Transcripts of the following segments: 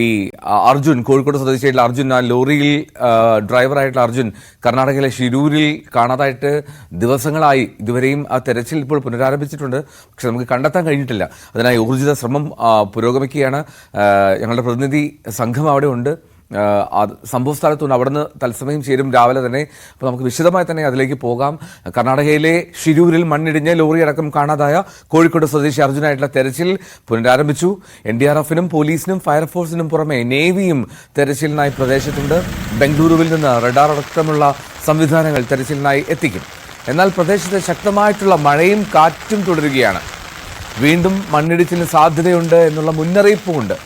ഈ അർജുൻ, കോഴിക്കോട് സ്വദേശിയായിട്ടുള്ള അർജുൻ, ആ ലോറിയിൽ ഡ്രൈവറായിട്ടുള്ള അർജുൻ കർണാടകയിലെ ഷിരൂരിൽ കാണാതായിട്ട് ദിവസങ്ങളായി. ഇതുവരെയും ആ തെരച്ചിൽ ഇപ്പോൾ പുനരാരംഭിച്ചിട്ടുണ്ട്, പക്ഷെ നമുക്ക് കണ്ടെത്താൻ കഴിഞ്ഞിട്ടില്ല. അതിനായി ഊർജിത ശ്രമം പുരോഗമിക്കുകയാണ്. ഞങ്ങളുടെ പ്രതിനിധി സംഘം അവിടെ ഉണ്ട്, സംഭവ സ്ഥലത്തുണ്ട്. അവിടുന്ന് തത്സമയം ചേരും രാവിലെ തന്നെ. അപ്പോൾ നമുക്ക് വിശദമായി തന്നെ അതിലേക്ക് പോകാം. കർണാടകയിലെ ഷിരൂരിൽ മണ്ണിടിഞ്ഞ് ലോറി അടക്കം കാണാതായ കോഴിക്കോട് സ്വദേശി അർജുനായിട്ടുള്ള തെരച്ചിൽ പുനരാരംഭിച്ചു. NDRFനും പോലീസിനും ഫയർഫോഴ്സിനും പുറമെ നേവിയും തെരച്ചിലിനായി പ്രദേശത്തുണ്ട്. ബംഗളൂരുവിൽ നിന്ന് റഡാർ അടക്കമുള്ള സംവിധാനങ്ങൾ തെരച്ചിലിനായി എത്തിക്കും. എന്നാൽ പ്രദേശത്ത് ശക്തമായിട്ടുള്ള മഴയും കാറ്റും തുടരുകയാണ്. വീണ്ടും മണ്ണിടിച്ചിലിന് സാധ്യതയുണ്ട് എന്നുള്ള മുന്നറിയിപ്പുമുണ്ട്.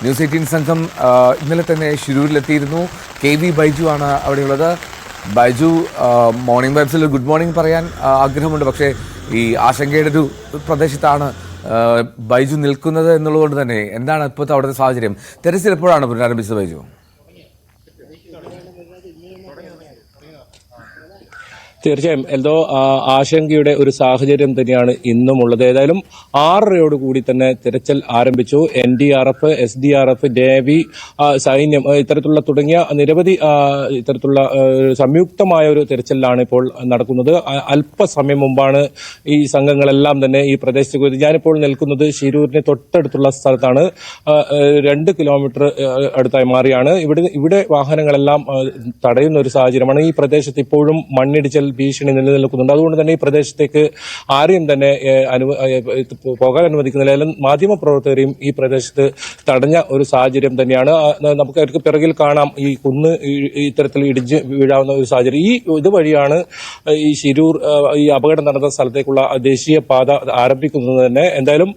ന്യൂസ് 18 സംഘം ഇന്നലെ തന്നെ ഷിരൂരിലെത്തിയിരുന്നു. KV ബൈജു ആണ് അവിടെയുള്ളത്. ബൈജു, മോർണിംഗ് വൈബ്സിൽ ഗുഡ് മോർണിംഗ് പറയാൻ ആഗ്രഹമുണ്ട്, പക്ഷേ ഈ ആശങ്കയുടെ ഒരു പ്രദേശത്താണ് ബൈജു നിൽക്കുന്നത് എന്നുള്ളതുകൊണ്ട് തന്നെ എന്താണ് ഇപ്പോഴത്തെ അവിടുത്തെ സാഹചര്യം? തെരച്ചിൽ എപ്പോഴാണ് പുനരാരംഭിച്ചത് ബൈജു? തീർച്ചയായും എന്തോ ആശങ്കയുടെ ഒരു സാഹചര്യം തന്നെയാണ് ഇന്നും ഉള്ളത്. ഏതായാലും 6:30 കൂടി തന്നെ തിരച്ചിൽ ആരംഭിച്ചു. NDRF, SDRF, നേവി, സൈന്യം ഇത്തരത്തിലുള്ള തുടങ്ങിയ നിരവധി ഇത്തരത്തിലുള്ള സംയുക്തമായ ഒരു തിരച്ചിലാണ് ഇപ്പോൾ നടക്കുന്നത്. അല്പസമയം മുമ്പാണ് ഈ സംഘങ്ങളെല്ലാം തന്നെ ഈ പ്രദേശത്തേക്ക്. ഞാനിപ്പോൾ നിൽക്കുന്നത് ഷിരൂരിന് തൊട്ടടുത്തുള്ള സ്ഥലത്താണ്. 2 കിലോമീറ്റർ അടുത്തായി മാറിയാണ്. ഇവിടെ വാഹനങ്ങളെല്ലാം തടയുന്ന ഒരു സാഹചര്യമാണ്. ഈ പ്രദേശത്ത് ഇപ്പോഴും മണ്ണിടിച്ചൽ ഭീഷണി നിലനിൽക്കുന്നുണ്ട്. അതുകൊണ്ട് തന്നെ ഈ പ്രദേശത്തേക്ക് ആരെയും തന്നെ പോകാൻ അനുവദിക്കുന്നില്ല. മാധ്യമപ്രവർത്തകരെയും ഈ പ്രദേശത്ത് തടഞ്ഞ ഒരു സാഹചര്യം തന്നെയാണ്. നമുക്ക് അവർക്ക് പിറകിൽ കാണാം ഈ കുന്ന് ഇത്തരത്തിൽ ഇടിഞ്ഞ് വീഴാവുന്ന ഒരു സാഹചര്യം. ഇതുവഴിയാണ് ഈ ഷിരൂർ ഈ അപകടം നടന്ന സ്ഥലത്തേക്കുള്ള ദേശീയപാത ആരംഭിക്കുന്നത് തന്നെ. എന്തായാലും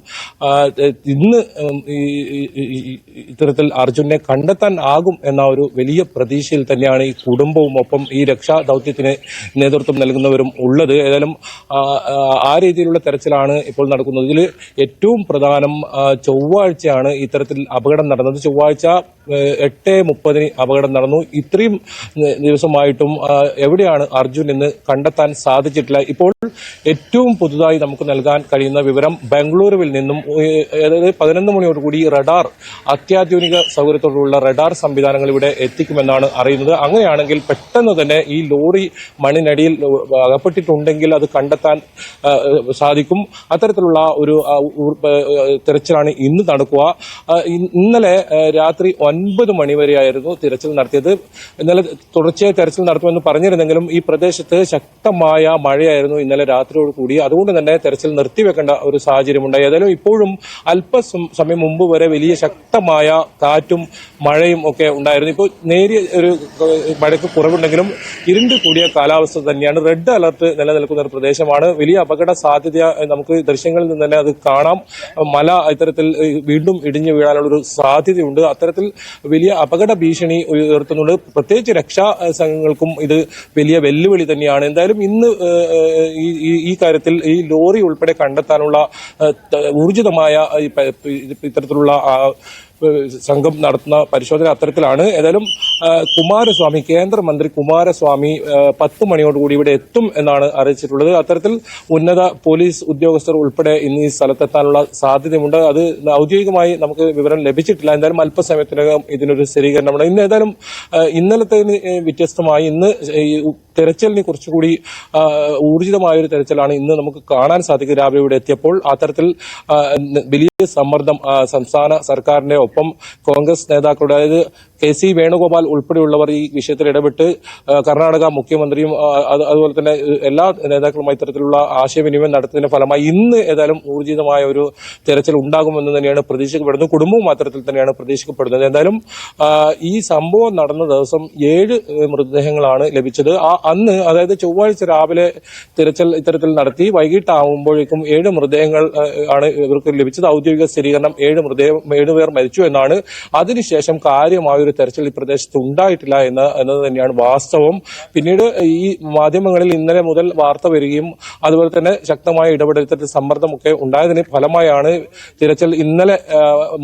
ഇന്ന് ഇത്തരത്തിൽ അർജുനെ കണ്ടെത്താൻ ആകും എന്ന ഒരു വലിയ പ്രതീക്ഷയിൽ തന്നെയാണ് ഈ കുടുംബവും ഒപ്പം ഈ രക്ഷാ ദൌത്യത്തിന് നേതൃത്വം നൽകുന്നവരും ഉള്ളത്. ഏതായാലും ആ രീതിയിലുള്ള തെരച്ചിലാണ് ഇപ്പോൾ നടക്കുന്നത്. ഇതിൽ ഏറ്റവും പ്രധാനം ചൊവ്വാഴ്ചയാണ് ഇത്തരത്തിൽ അപകടം നടന്നത്. ചൊവ്വാഴ്ച 8:30 അപകടം നടന്നു. ഇത്രയും ദിവസമായിട്ടും എവിടെയാണ് അർജുൻ എന്ന് കണ്ടെത്താൻ സാധിച്ചിട്ടില്ല. ഇപ്പോൾ ഏറ്റവും പുതുതായി നമുക്ക് നൽകാൻ കഴിയുന്ന വിവരം ബംഗളൂരുവിൽ നിന്നും അതായത് 11 മണിയോടുകൂടി റഡാർ, അത്യാധുനിക സൗകര്യത്തോടുള്ള റഡാർ സംവിധാനങ്ങൾ ഇവിടെ എത്തിക്കുമെന്നാണ് അറിയുന്നത്. അങ്ങനെയാണെങ്കിൽ പെട്ടെന്ന് തന്നെ ഈ ലോറി മണ്ണിനടിയിൽ അകപ്പെട്ടിട്ടുണ്ടെങ്കിൽ അത് കണ്ടെത്താൻ സാധിക്കും. അത്തരത്തിലുള്ള ഒരു തിരച്ചിലാണ് ഇന്ന് നടക്കുക. ഇന്നലെ രാത്രി 9 മണി വരെയായിരുന്നു തിരച്ചിൽ നടത്തിയത്. ഇന്നലെ തുടർച്ചയായി തെരച്ചിൽ നടത്തുമെന്ന് പറഞ്ഞിരുന്നെങ്കിലും ഈ പ്രദേശത്ത് ശക്തമായ മഴയായിരുന്നു ഇന്നലെ രാത്രിയോട് കൂടി. അതുകൊണ്ട് തന്നെ തെരച്ചിൽ നിർത്തിവെക്കേണ്ട ഒരു സാഹചര്യമുണ്ടായി. ഏതായാലും ഇപ്പോഴും അല്പസമയം മുമ്പ് വരെ വലിയ ശക്തമായ കാറ്റും മഴയും ഒക്കെ ഉണ്ടായിരുന്നു. ഇപ്പോൾ നേരിയ ഒരു മഴയ്ക്ക് കുറവുണ്ടെങ്കിലും ഇരുണ്ട് കൂടിയ കാലാവസ്ഥ തന്നെയാണ്. റെഡ് അലർട്ട് നിലനിൽക്കുന്ന ഒരു പ്രദേശമാണ്. വലിയ അപകട സാധ്യത നമുക്ക് ദൃശ്യങ്ങളിൽ നിന്ന് തന്നെ അത് കാണാം. മല ഇത്തരത്തിൽ വീണ്ടും ഇടിഞ്ഞു വീഴാനുള്ള ഒരു സാധ്യതയുണ്ട്. അത്തരത്തിൽ വലിയ അപകട ഭീഷണി ഉയർത്തുന്നുണ്ട്. പ്രത്യേകിച്ച് രക്ഷാ സംഘങ്ങൾക്കും ഇത് വലിയ വെല്ലുവിളി തന്നെയാണ്. എന്തായാലും ഇന്ന് ഈ കാര്യത്തിൽ ഈ ലോറി ഉൾപ്പെടെ കണ്ടെത്താനുള്ള ഊർജിതമായ ഇത്തരത്തിലുള്ള സംഘം നടത്തുന്ന പരിശോധന അത്തരത്തിലാണ്. ഏതായാലും കുമാരസ്വാമി, കേന്ദ്രമന്ത്രി കുമാരസ്വാമി 10 മണിയോടുകൂടി ഇവിടെ എത്തും എന്നാണ് അറിയിച്ചിട്ടുള്ളത്. അത്തരത്തിൽ ഉന്നത പോലീസ് ഉദ്യോഗസ്ഥർ ഉൾപ്പെടെ ഇന്ന് ഈ സ്ഥലത്തെത്താനുള്ള സാധ്യതയുണ്ട്. അത് ഔദ്യോഗികമായി നമുക്ക് വിവരം ലഭിച്ചിട്ടില്ല. എന്തായാലും അല്പസമയത്തിനകം ഇതിനൊരു സ്ഥിരീകരണമുണ്ട്. ഇന്ന് ഏതായാലും ഇന്നലത്തെ വ്യത്യസ്തമായി ഇന്ന് തെരച്ചിലിനെ കുറച്ചുകൂടി ഊർജിതമായ ഒരു തെരച്ചിലാണ് ഇന്ന് നമുക്ക് കാണാൻ സാധിക്കും. രാവിലെ ഇവിടെ എത്തിയപ്പോൾ അത്തരത്തിൽ വലിയ സമ്മർദ്ദം സംസ്ഥാന സർക്കാരിന്റെ ഒപ്പം കോൺഗ്രസ് നേതാക്കളുടെ, അതായത് KC വേണുഗോപാൽ ഉൾപ്പെടെയുള്ളവർ ഈ വിഷയത്തിൽ ഇടപെട്ട് കർണാടക മുഖ്യമന്ത്രിയും അതുപോലെ തന്നെ എല്ലാ നേതാക്കളുമായി ഇത്തരത്തിലുള്ള ആശയവിനിമയം നടത്തുന്നതിന്റെ ഫലമായി ഇന്ന് ഏതായാലും ഊർജിതമായ ഒരു തെരച്ചിൽ ഉണ്ടാകുമെന്ന് തന്നെയാണ് പ്രതീക്ഷിക്കപ്പെടുന്നത്. കുടുംബവും അത്തരത്തിൽ തന്നെയാണ് പ്രതീക്ഷിക്കപ്പെടുന്നത്. എന്തായാലും ഈ സംഭവം നടന്ന ദിവസം 7 മൃതദേഹങ്ങളാണ് ലഭിച്ചത്. അന്ന് അതായത് ചൊവ്വാഴ്ച രാവിലെ തിരച്ചിൽ ഇത്തരത്തിൽ നടത്തി വൈകിട്ടാവുമ്പോഴേക്കും 7 മൃതദേഹങ്ങൾ ആണ് ഇവർക്ക് ലഭിച്ചത്. ഔദ്യോഗിക സ്ഥിരീകരണം 7 പേർ മരിച്ചു എന്നാണ്. അതിനുശേഷം കാര്യമായ ഒരു തെരച്ചിൽ ഈ പ്രദേശത്ത് ഉണ്ടായിട്ടില്ല എന്നത് തന്നെയാണ് വാസ്തവം. പിന്നീട് ഈ മാധ്യമങ്ങളിൽ ഇന്നലെ മുതൽ വാർത്ത വരികയും അതുപോലെ തന്നെ ശക്തമായ ഇടപെടൽ സമ്മർദ്ദമൊക്കെ ഉണ്ടായതിന് ഫലമായാണ് തിരച്ചിൽ ഇന്നലെ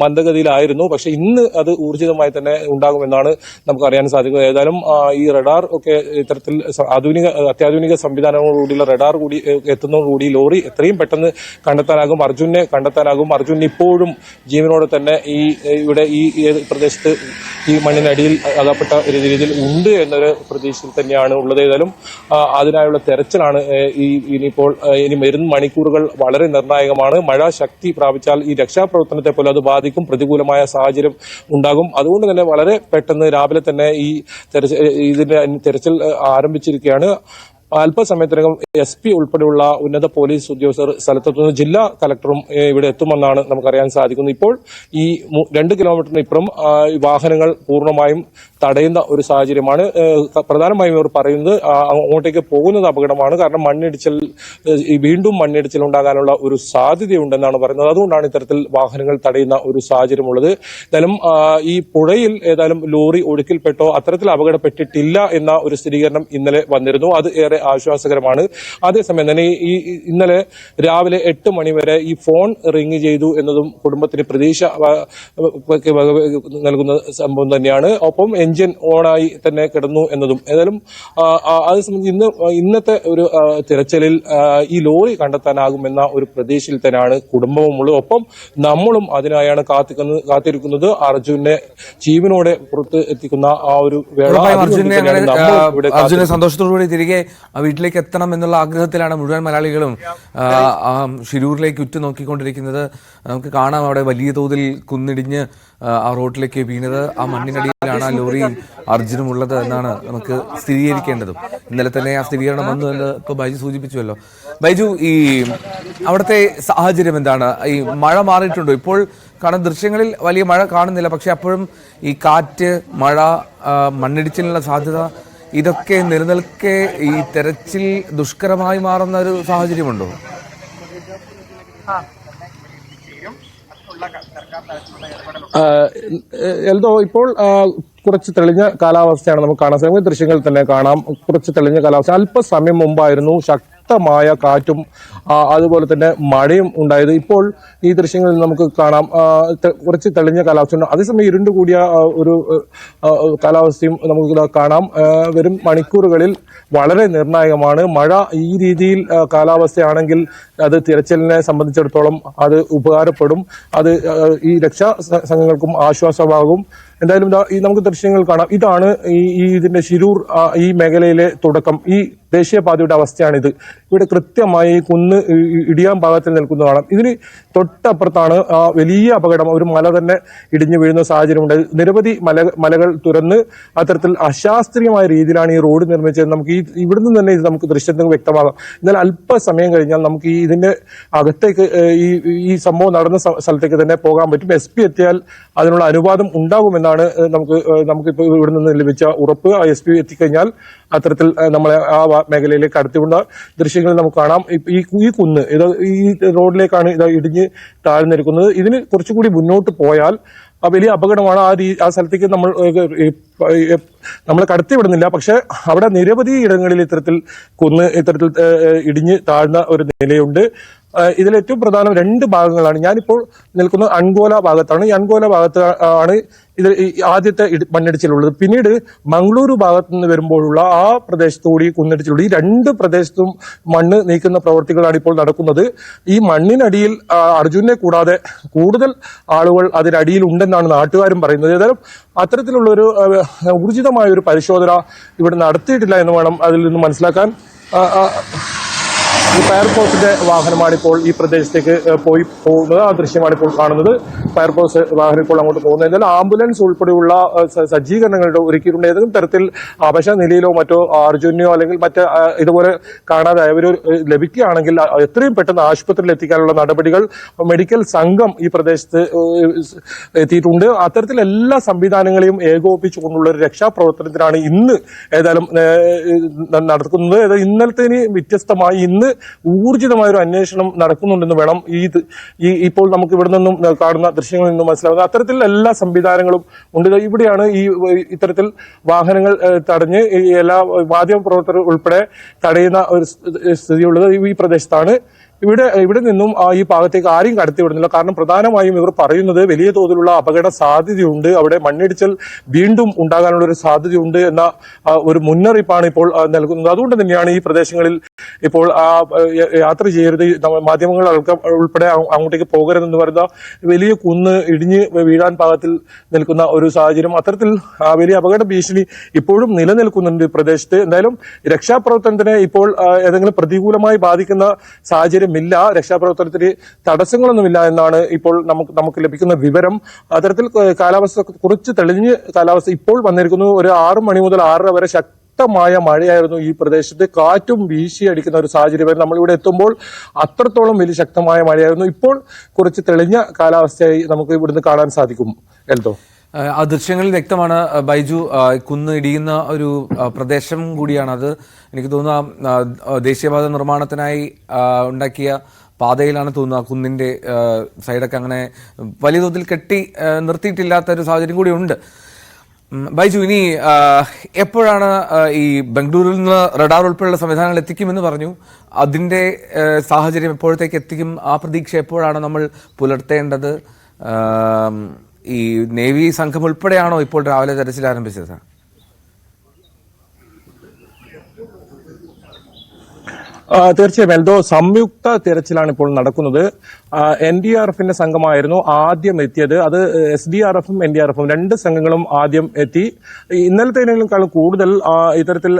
മന്ദഗതിയിലായിരുന്നു. പക്ഷെ ഇന്ന് അത് ഊർജിതമായി തന്നെ ഉണ്ടാകുമെന്നാണ് നമുക്ക് അറിയാൻ സാധിക്കുന്നത്. ഏതായാലും ഈ റഡാർ ഒക്കെ ഇത്തരത്തിൽ അത്യാധുനിക സംവിധാനങ്ങളോടുകൂടിയുള്ള റഡാർ കൂടി എത്തുന്നതോടുകൂടി ലോറി എത്രയും പെട്ടെന്ന് കണ്ടെത്താനാകും, അർജുനെ കണ്ടെത്താനാകും. അർജുൻ അർജുൻ ഇപ്പോഴും ജീവനോടെ തന്നെ ഇവിടെ ഈ പ്രദേശത്ത് ഈ മണ്ണിനടിയിൽ അകപ്പെട്ട രീതിയിൽ ഉണ്ട് എന്നൊരു പ്രതീക്ഷയിൽ തന്നെയാണ് ഉള്ളത്. ഏതായാലും അതിനായുള്ള തെരച്ചിലാണ് ഇനിയിപ്പോൾ ഇനി വരുന്ന മണിക്കൂറുകൾ വളരെ നിർണായകമാണ്. മഴ ശക്തി പ്രാപിച്ചാൽ ഈ രക്ഷാപ്രവർത്തനത്തെ പോലെ അത് ബാധിക്കും, പ്രതികൂലമായ സാഹചര്യം ഉണ്ടാകും. അതുകൊണ്ട് തന്നെ വളരെ പെട്ടെന്ന് രാവിലെ തന്നെ ഇതിന്റെ തെരച്ചിൽ ആരംഭിച്ചിരിക്കുകയാണ്. അല്പസമയത്തിനകം SP ഉൾപ്പെടെയുള്ള ഉന്നത പോലീസ് ഉദ്യോഗസ്ഥർ സ്ഥലത്തെത്തുന്നു. ജില്ലാ കളക്ടറും ഇവിടെ എത്തുമെന്നാണ് നമുക്കറിയാൻ സാധിക്കുന്നത്. ഇപ്പോൾ ഈ 2 കിലോമീറ്ററിന് ഇപ്പുറം വാഹനങ്ങൾ പൂർണ്ണമായും തടയുന്ന ഒരു സാഹചര്യമാണ്. പ്രധാനമായും ഇവർ പറയുന്നത് അങ്ങോട്ടേക്ക് പോകുന്നത് അപകടമാണ്, കാരണം വീണ്ടും മണ്ണിടിച്ചിൽ ഉണ്ടാകാനുള്ള ഒരു സാധ്യതയുണ്ടെന്നാണ് പറയുന്നത്. അതുകൊണ്ടാണ് ഇത്തരത്തിൽ വാഹനങ്ങൾ തടയുന്ന ഒരു സാഹചര്യമുള്ളത്. ഏതായാലും ഈ പുഴയിൽ ഏതായാലും ലോറി ഒഴുക്കിൽപ്പെട്ടോ അത്തരത്തിൽ അപകടപ്പെട്ടിട്ടില്ല എന്ന ഒരു സ്ഥിരീകരണം ഇന്നലെ വന്നിരുന്നു. അത് ഏറെ ആശ്വാസകരമാണ്. അതേസമയം തന്നെ ഇന്നലെ രാവിലെ 8 മണിവരെ ഈ ഫോൺ റിംഗ് ചെയ്തു എന്നതും കുടുംബത്തിന് പ്രതീക്ഷ നൽകുന്ന സംഭവം തന്നെയാണ്. ഒപ്പം എഞ്ചിൻ ഓണായി തന്നെ കിടന്നു എന്നതും. ഏതായാലും അതേസമയം ഇന്നത്തെ ഒരു തിരച്ചിലിൽ ഈ ലോറി കണ്ടെത്താനാകുമെന്ന ഒരു പ്രതീക്ഷയിൽ തന്നെയാണ് കുടുംബവുമുള്ളത്. ഒപ്പം നമ്മളും അതിനായാണ് കാത്തിരിക്കുന്നത്. അർജുനെ ജീവനോടെ പുറത്ത് എത്തിക്കുന്ന ആ ഒരു വേള അർജുനെ സന്തോഷത്തോടുകൂടി തിരികെ വീട്ടിലേക്ക് എത്തണം എന്നുള്ള ആഗ്രഹത്തിലാണ് മുഴുവൻ മലയാളികളും ഷിരൂരിലേക്ക് ഉറ്റുനോക്കിക്കൊണ്ടിരിക്കുന്നത്. നമുക്ക് കാണാം അവിടെ വലിയ തോതിൽ കുന്നിടിഞ്ഞ് ആ റോഡിലേക്ക് വീണത്. ആ മണ്ണിനടിയിലാണ് ആ ലോറിയും അർജുനും ഉള്ളത് എന്നാണ് നമുക്ക് സ്ഥിരീകരിക്കേണ്ടതും. ഇന്നലെ തന്നെ ആ സ്ഥിരീകരണം വന്നു എന്ന് ഇപ്പോൾ ബൈജു സൂചിപ്പിച്ചുവല്ലോ. ബൈജു, ഈ അവിടുത്തെ സാഹചര്യം എന്താണ്? ഈ മഴ മാറിയിട്ടുണ്ടോ? ഇപ്പോൾ കാണുന്ന ദൃശ്യങ്ങളിൽ വലിയ മഴ കാണുന്നില്ല, പക്ഷെ അപ്പോഴും ഈ കാറ്റ്, മഴ, മണ്ണിടിച്ചിലുള്ള സാധ്യത ഇതൊക്കെ നിലനിൽക്കെ ഈ തെരച്ചിൽ ദുഷ്കരമായി മാറുന്ന ഒരു സാഹചര്യമുണ്ടോ? എൽദോ, ഇപ്പോൾ കുറച്ച് തെളിഞ്ഞ കാലാവസ്ഥയാണ് നമുക്ക് കാണാൻ സാധിക്കും. ദൃശ്യങ്ങളിൽ തന്നെ കാണാം കുറച്ച് തെളിഞ്ഞ കാലാവസ്ഥ. അല്പസമയം മുമ്പായിരുന്നു ശക്തമായ കാറ്റും അതുപോലെ തന്നെ മഴയും ഉണ്ടായത്. ഇപ്പോൾ ഈ ദൃശ്യങ്ങളിൽ നമുക്ക് കാണാം കുറച്ച് തെളിഞ്ഞ കാലാവസ്ഥ. അതേസമയം ഇരുണ്ടുകൂടിയ ഒരു കാലാവസ്ഥയും നമുക്ക് കാണാം. വരും മണിക്കൂറുകളിൽ വളരെ നിർണായകമാണ്. മഴ ഈ രീതിയിൽ കാലാവസ്ഥയാണെങ്കിൽ അത് തിരച്ചിലിനെ സംബന്ധിച്ചിടത്തോളം അത് ഉപകാരപ്പെടും. അത് ഈ രക്ഷാ സംഘങ്ങൾക്കും ആശ്വാസമാകും. എന്തായാലും നമുക്ക് ദൃശ്യങ്ങൾ കാണാം. ഇതാണ് ഇതിന്റെ ഷിരൂർ ഈ മേഖലയിലെ തുടക്കം. ഈ ദേശീയപാതയുടെ അവസ്ഥയാണിത്. ഇവിടെ കൃത്യമായി കുന്ന് ഇടിയാൻ ഭാഗത്തിൽ നിൽക്കുന്നതാണ്. ഇതിന് തൊട്ടപ്പുറത്താണ് വലിയ അപകടം. ഒരു മല തന്നെ ഇടിഞ്ഞു വീഴുന്ന സാഹചര്യമുണ്ട്. നിരവധി മലകൾ തുരന്ന് അത്തരത്തിൽ അശാസ്ത്രീയമായ രീതിയിലാണ് ഈ റോഡ് നിർമ്മിച്ചത്. നമുക്ക് ഇവിടുന്ന് തന്നെ ഇത് നമുക്ക് ദൃശ്യത്തിൽ വ്യക്തമാകാം. എന്നാൽ അല്പസമയം കഴിഞ്ഞാൽ നമുക്ക് ഇതിന്റെ അകത്തേക്ക് ഈ സംഭവം നടന്ന സ്ഥലത്തേക്ക് തന്നെ പോകാൻ പറ്റും. SP എത്തിയാൽ അതിനുള്ള അനുവാദം ഉണ്ടാകുമെന്നാണ് നമുക്കിപ്പോൾ ഇവിടെ നിന്ന് ലഭിച്ച ഉറപ്പ്. SP എത്തിക്കഴിഞ്ഞാൽ അത്തരത്തിൽ നമ്മളെ ആ മേഖലയിലേക്ക് കടത്തിവിടുന്ന ദൃശ്യങ്ങൾ നമുക്ക് കാണാം. ഈ കുന്ന് ഈ റോഡിലേക്കാണ് ഇത് ഇടിഞ്ഞ് താഴ്ന്നിരിക്കുന്നത്. ഇതിന് കുറച്ചുകൂടി മുന്നോട്ട് പോയാൽ വലിയ അപകടമാണ്. ആ സ്ഥലത്തേക്ക് നമ്മൾ കടത്തിവിടുന്നില്ല. പക്ഷെ അവിടെ നിരവധി ഇടങ്ങളിൽ ഇത്തരത്തിൽ ഇടിഞ്ഞ് താഴ്ന്ന ഒരു നിലയുണ്ട്. ഇതിൽ ഏറ്റവും പ്രധാനം 2 ഭാഗങ്ങളാണ്. ഞാനിപ്പോൾ നിൽക്കുന്നത് അൺഗോല ഭാഗത്താണ്. ഈ അൺഗോല ഭാഗത്ത് ആണ് ഇതിൽ ആദ്യത്തെ മണ്ണിടിച്ചിലുള്ളത്. പിന്നീട് മംഗളൂരു ഭാഗത്ത് നിന്ന് വരുമ്പോഴുള്ള ആ പ്രദേശത്തുകൂടി കുന്നിടിച്ചിലുള്ളത്. ഈ 2 പ്രദേശത്തും മണ്ണ് നീക്കുന്ന പ്രവർത്തികളാണ് ഇപ്പോൾ നടക്കുന്നത്. ഈ മണ്ണിനടിയിൽ അർജുനെ കൂടാതെ കൂടുതൽ ആളുകൾ അതിനടിയിൽ ഉണ്ടെന്നാണ് നാട്ടുകാരും പറയുന്നത്. ഏതായാലും അത്തരത്തിലുള്ള ഒരു ഊർജിതമായ ഒരു പരിശോധന ഇവിടെ നടത്തിയിട്ടില്ല എന്ന് വേണം അതിൽ നിന്ന് മനസ്സിലാക്കാൻ. ഫയർഫോഴ്സിന്റെ വാഹനമാണ് ഇപ്പോൾ ഈ പ്രദേശത്തേക്ക് പോകുന്നത്. ആ ദൃശ്യമാണ് ഇപ്പോൾ കാണുന്നത്. ഫയർഫോഴ്സ് വാഹനം ഇപ്പോൾ അങ്ങോട്ട് പോകുന്നത്. എന്നാൽ ആംബുലൻസ് ഉൾപ്പെടെയുള്ള സജ്ജീകരണങ്ങളുടെ ഒരുക്കിയിട്ടുണ്ട്. ഏതെങ്കിലും തരത്തിൽ അപകട നിലയിലോ മറ്റോ അർജുനെയോ അല്ലെങ്കിൽ മറ്റ് ഇതുപോലെ കാണാതായവരോ ലഭിക്കുകയാണെങ്കിൽ എത്രയും പെട്ടെന്ന് ആശുപത്രിയിൽ എത്തിക്കാനുള്ള നടപടികൾ മെഡിക്കൽ സംഘം ഈ പ്രദേശത്ത് എത്തിയിട്ടുണ്ട്. അത്തരത്തിൽ എല്ലാ സംവിധാനങ്ങളെയും ഏകോപിപ്പിച്ചുകൊണ്ടുള്ള ഒരു രക്ഷാപ്രവർത്തനത്തിനാണ് ഇന്ന് ഏതായാലും നടക്കുന്നത്. ഇന്നലത്തേന് വ്യത്യസ്തമായി ഇന്ന് ഊർജിതമായ ഒരു അന്വേഷണം നടക്കുന്നുണ്ടെന്ന് വേണം ഇപ്പോൾ നമുക്ക് ഇവിടെ നിന്നും കാണുന്ന ദൃശ്യങ്ങളിൽ നിന്നും മനസ്സിലാവുന്നത്. അത്തരത്തിൽ എല്ലാ സംവിധാനങ്ങളും ഉണ്ട്. ഇവിടെയാണ് ഇത്തരത്തിൽ വാഹനങ്ങൾ തടഞ്ഞ് എല്ലാ മാധ്യമപ്രവർത്തകർ ഉൾപ്പെടെ തടയുന്ന ഒരു സ്ഥിതിയുള്ളത്. ഈ പ്രദേശത്താണ്. ഇവിടെ നിന്നും ഈ ഭാഗത്തേക്ക് ആരെയും കടത്തിവിടുന്നില്ല. കാരണം പ്രധാനമായും ഇവർ പറയുന്നത് വലിയ തോതിലുള്ള അപകട സാധ്യതയുണ്ട്, അവിടെ മണ്ണിടിച്ചിൽ വീണ്ടും ഉണ്ടാകാനുള്ള ഒരു സാധ്യതയുണ്ട് എന്ന ഒരു മുന്നറിയിപ്പാണ് ഇപ്പോൾ നൽകുന്നത്. അതുകൊണ്ട് തന്നെയാണ് ഈ പ്രദേശങ്ങളിൽ ഇപ്പോൾ യാത്ര ചെയ്യരുത്, മാധ്യമങ്ങൾ ഉൾപ്പെടെ അങ്ങോട്ടേക്ക് പോകരുതെന്ന് പറയുന്ന വലിയ കുന്ന് ഇടിഞ്ഞ് വീഴാൻ പാകത്തിൽ നിൽക്കുന്ന ഒരു സാഹചര്യം. അത്തരത്തിൽ വലിയ അപകട ഭീഷണി ഇപ്പോഴും നിലനിൽക്കുന്നുണ്ട് പ്രദേശത്ത്. എന്തായാലും രക്ഷാപ്രവർത്തനത്തിന് ഇപ്പോൾ ഏതെങ്കിലും പ്രതികൂലമായി ബാധിക്കുന്ന സാഹചര്യമില്ല, രക്ഷാപ്രവർത്തനത്തിന് തടസ്സങ്ങളൊന്നുമില്ല എന്നാണ് ഇപ്പോൾ നമുക്ക് ലഭിക്കുന്ന വിവരം. അത്തരത്തിൽ കാലാവസ്ഥ കുറച്ച് തെളിഞ്ഞ് കാലാവസ്ഥ ഇപ്പോൾ വന്നിരിക്കുന്നു. ഒരു 6 മണി മുതൽ 6:30 വരെ ശക്തമായ മഴയായിരുന്നു ഈ പ്രദേശത്ത്. കാറ്റും വീശി അടിക്കുന്ന ഒരു സാഹചര്യം നമ്മളിവിടെ എത്തുമ്പോൾ അത്രത്തോളം വലിയ ശക്തമായ മഴയായിരുന്നു. ഇപ്പോൾ കുറച്ച് തെളിഞ്ഞ കാലാവസ്ഥയായി നമുക്ക് ഇവിടുന്ന് കാണാൻ സാധിക്കും. എൽദോ, ആ ദൃശ്യങ്ങളിൽ വ്യക്തമാണ് ബൈജു, കുന്ന് ഇടിയുന്ന ഒരു പ്രദേശം കൂടിയാണത്. എനിക്ക് തോന്നുന്ന ദേശീയപാത നിർമ്മാണത്തിനായി ഉണ്ടാക്കിയ പാതയിലാണ് തോന്നുന്നത്. കുന്നിന്റെ സൈഡൊക്കെ അങ്ങനെ വലിയ തോതിൽ കെട്ടി നിർത്തിയിട്ടില്ലാത്ത ഒരു സാഹചര്യം കൂടി ഉണ്ട്. ബൈജു, ഇനി എപ്പോഴാണ് ഈ ബംഗളൂരുവിൽ നിന്ന് റഡാർ ഉൾപ്പെടെയുള്ള സംവിധാനങ്ങൾ എത്തിക്കുമെന്ന് പറഞ്ഞു, അതിന്റെ സാഹചര്യം എപ്പോഴത്തേക്ക് എത്തിക്കും? ആ പ്രതീക്ഷ എപ്പോഴാണ് നമ്മൾ പുലർത്തേണ്ടത്? ഈ നേവി സംഘം ഉൾപ്പെടെയാണോ ഇപ്പോൾ രാവിലെ തെരച്ചിൽ ആരംഭിച്ചത്? തീർച്ചയായും എൽദോ, സംയുക്ത തിരച്ചിലാണ് ഇപ്പോൾ നടക്കുന്നത്. NDRFന്റെ സംഘമായിരുന്നു ആദ്യം എത്തിയത്. അത് SDRFും NDRFും രണ്ട് സംഘങ്ങളും ആദ്യം എത്തി. ഇന്നലത്തേക്കാൾ കൂടുതൽ ഇത്തരത്തിൽ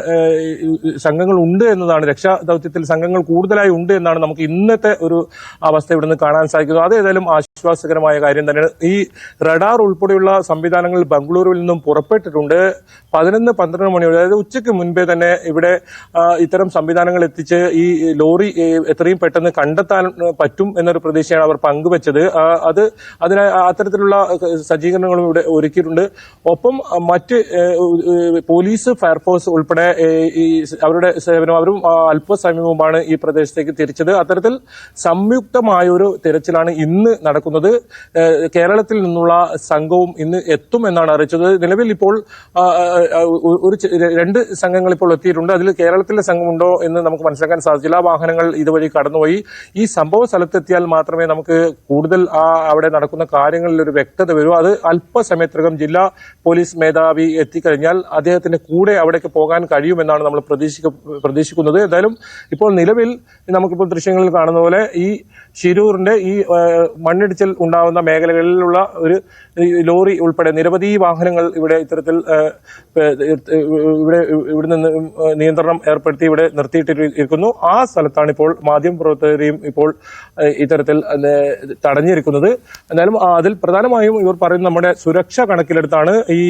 സംഘങ്ങൾ ഉണ്ട് എന്നതാണ്, രക്ഷാ ദൗത്യത്തിൽ സംഘങ്ങൾ കൂടുതലായി ഉണ്ട് എന്നാണ് നമുക്ക് ഇന്നത്തെ ഒരു അവസ്ഥ ഇവിടുന്ന് കാണാൻ സാധിക്കുന്നത്. അത് ഏതായാലും ആശ്വാസകരമായ കാര്യം തന്നെയാണ്. ഈ റഡാർ ഉൾപ്പെടെയുള്ള സംവിധാനങ്ങൾ ബംഗളൂരുവിൽ നിന്നും പുറപ്പെട്ടിട്ടുണ്ട്. 11-12 മണി, അതായത് ഉച്ചയ്ക്ക് മുൻപേ തന്നെ ഇവിടെ ഇത്തരം സംവിധാനങ്ങൾ എത്തിച്ച് ഈ ലോറി എത്രയും പെട്ടെന്ന് കണ്ടെത്താൻ പറ്റും എന്നൊരു പ്രതീക്ഷയാണ് അവർ പങ്കുവച്ചത്. അത്തരത്തിലുള്ള സജ്ജീകരണങ്ങളും ഇവിടെ ഒരുക്കിയിട്ടുണ്ട്. ഒപ്പം മറ്റ് പോലീസ്, ഫയർഫോഴ്സ് ഉൾപ്പെടെ അവരുടെ സേവനം അവരും അല്പസമയം മുമ്പാണ് ഈ പ്രദേശത്തേക്ക് തിരിച്ചത്. അത്തരത്തിൽ സംയുക്തമായ ഒരു തിരച്ചിലാണ് ഇന്ന് നടക്കുന്നത്. കേരളത്തിൽ നിന്നുള്ള സംഘവും ഇന്ന് എത്തും എന്നാണ് അറിയിച്ചത്. നിലവിൽ ഇപ്പോൾ ഒരു 2 സംഘങ്ങൾ ഇപ്പോൾ എത്തിയിട്ടുണ്ട്. അതിൽ കേരളത്തിലെ സംഘമുണ്ടോ എന്ന് നമുക്ക് മനസ്സിലാക്കാൻ സാധിച്ചില്ല. വാഹനങ്ങൾ ഇതുവഴി കടന്നുപോയി. ഈ സംഭവ സ്ഥലത്തെത്തിയാൽ മാത്രമേ നമുക്ക് കൂടുതൽ അവിടെ നടക്കുന്ന കാര്യങ്ങളിൽ ഒരു വ്യക്തത വരൂ. അത് അല്പസമയത്തിനകം ജില്ലാ പോലീസ് മേധാവി എത്തിക്കഴിഞ്ഞാൽ അദ്ദേഹത്തിന്റെ കൂടെ അവിടേക്ക് പോകാൻ കഴിയുമെന്നാണ് നമ്മൾ പ്രതീക്ഷിക്കുന്നത്. എന്തായാലും ഇപ്പോൾ നിലവിൽ നമുക്കിപ്പോൾ ദൃശ്യങ്ങളിൽ കാണുന്ന പോലെ ഈ ശിരൂരിന്റെ ഈ മണ്ണിടിച്ചിൽ ഉണ്ടാവുന്ന മേഖലകളിലുള്ള ഒരു ലോറി ഉൾപ്പെടെ നിരവധി വാഹനങ്ങൾ ഇവിടെ ഇത്തരത്തിൽ ഇവിടെ നിന്ന് നിയന്ത്രണം ഏർപ്പെടുത്തി ഇവിടെ നിർത്തിയിട്ടിരിക്കുന്നു. ആ സ്ഥലത്താണ് ഇപ്പോൾ മാധ്യമപ്രവർത്തകരെയും ഇപ്പോൾ ഇത്തരത്തിൽ തടഞ്ഞിരിക്കുന്നത്. എന്നാലും അതിൽ പ്രധാനമായും ഇവർ പറയുന്നത് നമ്മുടെ സുരക്ഷ കണക്കിലെടുത്താണ് ഈ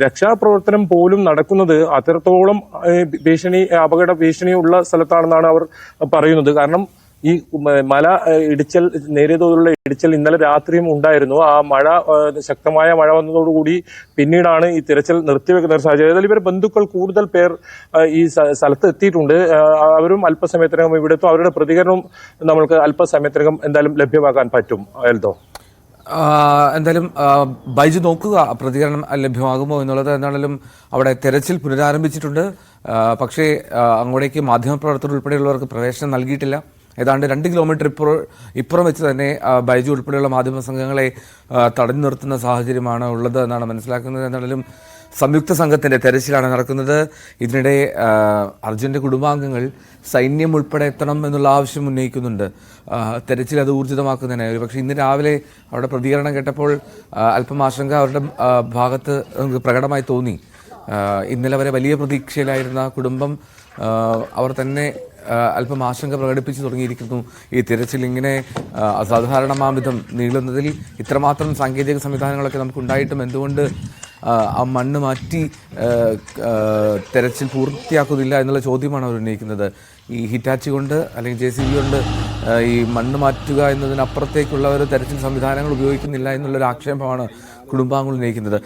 രക്ഷാപ്രവർത്തനം പോലും നടക്കുന്നത്. അത്രത്തോളം അപകട ഭീഷണി ഉള്ള സ്ഥലത്താണെന്നാണ് അവർ പറയുന്നത്. കാരണം ഈ മല ഇടിച്ചൽ, നേരിയ തോതിലുള്ള ഇടിച്ചൽ ഇന്നലെ രാത്രിയും ഉണ്ടായിരുന്നു. ആ ശക്തമായ മഴ വന്നതോടുകൂടി പിന്നീടാണ് ഈ തിരച്ചിൽ നിർത്തിവെക്കുന്ന ഒരു സാഹചര്യം. ഏതായാലും ഇവരുടെ ബന്ധുക്കൾ കൂടുതൽ പേർ ഈ സ്ഥലത്ത് എത്തിയിട്ടുണ്ട്. അവരും അല്പസമയത്തിനകം ഇവിടെ എത്തും. അവരുടെ പ്രതികരണം നമ്മൾക്ക് അല്പസമയത്തിനകം എന്തായാലും ലഭ്യമാക്കാൻ പറ്റും. എൽദോ, എന്തായാലും ബൈജു നോക്കുക, പ്രതികരണം ലഭ്യമാകുമോ എന്നുള്ളത്. എന്താണെങ്കിലും അവിടെ തെരച്ചിൽ പുനരാരംഭിച്ചിട്ടുണ്ട്. പക്ഷേ അങ്ങോട്ടേക്ക് മാധ്യമപ്രവർത്തകർ ഉൾപ്പെടെയുള്ളവർക്ക് പ്രവേശനം നൽകിയിട്ടില്ല. ഏതാണ്ട് 2 കിലോമീറ്റർ ഇപ്പുറം വെച്ച് തന്നെ ബൈജു ഉൾപ്പെടെയുള്ള മാധ്യമ സംഘങ്ങളെ തടഞ്ഞു നിർത്തുന്ന സാഹചര്യമാണ് ഉള്ളത് എന്നാണ് മനസ്സിലാക്കുന്നത്. എന്നാലും സംയുക്ത സംഘത്തിന്റെ തെരച്ചിലാണ് നടക്കുന്നത്. ഇതിനിടെ അർജുന്റെ കുടുംബാംഗങ്ങൾ സൈന്യം ഉൾപ്പെടെ എത്തണം എന്നുള്ള ആവശ്യം ഉന്നയിക്കുന്നുണ്ട്. തെരച്ചിൽ അത് ഊർജിതമാക്കുന്നതിനായി. പക്ഷേ ഇന്ന് രാവിലെ അവരുടെ പ്രതികരണം കേട്ടപ്പോൾ അല്പം ആശങ്ക അവരുടെ ഭാഗത്ത് നമുക്ക് പ്രകടമായി തോന്നി. ഇന്നലെ വരെ വലിയ പ്രതീക്ഷയിലായിരുന്ന കുടുംബം അവർ തന്നെ അല്പം ആശങ്ക പ്രകടിപ്പിച്ചു തുടങ്ങിയിരിക്കുന്നു. ഈ തിരച്ചിൽ ഇങ്ങനെ അസാധാരണമാംവിധം നീളുന്നതിൽ ഇത്രമാത്രം സാങ്കേതിക സംവിധാനങ്ങളൊക്കെ നമുക്കുണ്ടായിട്ടും എന്തുകൊണ്ട് ആ മണ്ണ് മാറ്റി തെരച്ചിൽ പൂർത്തിയാക്കുന്നില്ല എന്നുള്ള ചോദ്യമാണ് അവർ ഉന്നയിക്കുന്നത്. ഈ ഹിറ്റാച്ചി കൊണ്ട് അല്ലെങ്കിൽ JCB കൊണ്ട് ഈ മണ്ണ് മാറ്റുക എന്നതിനപ്പുറത്തേക്കുള്ള ഒരു തെരച്ചിൽ സംവിധാനങ്ങൾ ഉപയോഗിക്കുന്നില്ല എന്നുള്ളൊരു ആക്ഷേപമാണ് കുടുംബാംഗങ്ങൾ ഉന്നയിക്കുന്നത്.